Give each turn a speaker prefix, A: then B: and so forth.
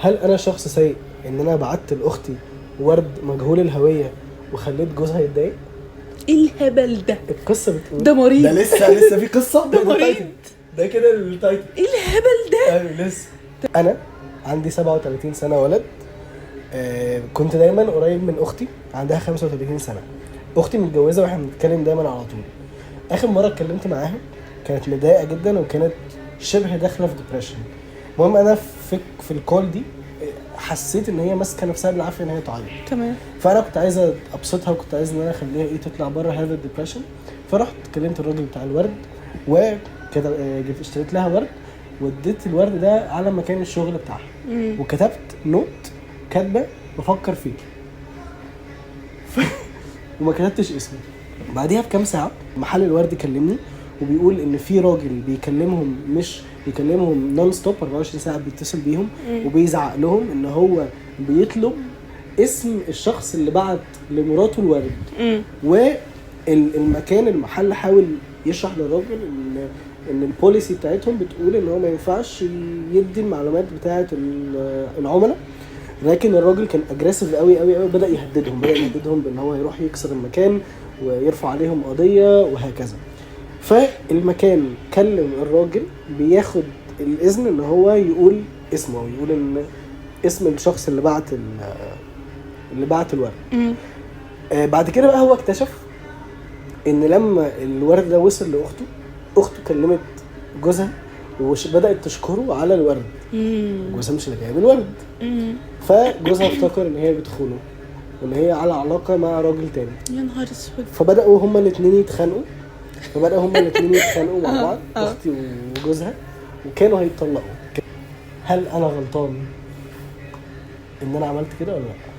A: هل انا شخص سيء ان انا بعت لاختي ورد مجهول الهويه وخليت جوزها يتضايق؟
B: ايه الهبل ده؟
A: القصه بتقول
B: ده مريض.
A: ده لسه في قصه.
B: ده مريض.
A: التايتل. ده كده التايتل.
B: ايه الهبل ده؟
A: ايوه لسه. انا عندي 37 سنه ولد. كنت دايما قريب من اختي عندها 35 سنه. اختي متجوزه واحنا بنتكلم دايما على طول. اخر مره اتكلمت معاها كانت مضايقه جدا وكانت شبه داخله في ديبريشن. المهم انا في الكول دي حسيت ان هي ماسكه نفسها بالعافيه ان هي تعيط.
B: تمام.
A: فانا كنت عايز ابسطها وكنت عايز ان انا اخليها تطلع بره هذا الديبريشن. فرحت كلمت الراجل بتاع الورد وكده اشتريت لها ورد واديت الورد ده على مكان الشغل بتاعها. وكتبت نوت كاتبه بفكر فيك. وما كتبتش اسمي. بعديها بكام ساعه محل الورد كلمني وبيقول ان في راجل بيكلمهم مش بيكلمهم نون ستوب 24 ساعه بيتصل بيهم وبيزعق لهم ان هو بيطلب اسم الشخص اللي بعت لمراته الورد. والمكان المحل حاول يشرح للراجل ان البوليسي بتاعتهم بتقول ان هو ما ينفعش يدي المعلومات بتاعه العملاء. لكن الراجل كان اجريسيف قوي قوي قوي. بدا يهددهم بان هو يروح يكسر المكان ويرفع عليهم قضيه وهكذا. فالمكان كلم الراجل بياخد الاذن ان هو يقول اسمه ويقول ان اسم الشخص اللي بعت الورد. بعد كده بقى هو اكتشف ان لما الورد ده وصل اخته كلمت جوزها وبدات تشكره على الورد. جوزها مش اللي جايب الورد. فجوزها افتكر ان هي بتخونه وان هي على علاقه مع راجل تاني.
B: يا نهار اسود.
A: فبداوا هما الاثنين يتخانقوا مع بعض اختي وجوزها وكانوا هيتطلقوا. هل انا غلطان ان انا عملت كده ولا لا؟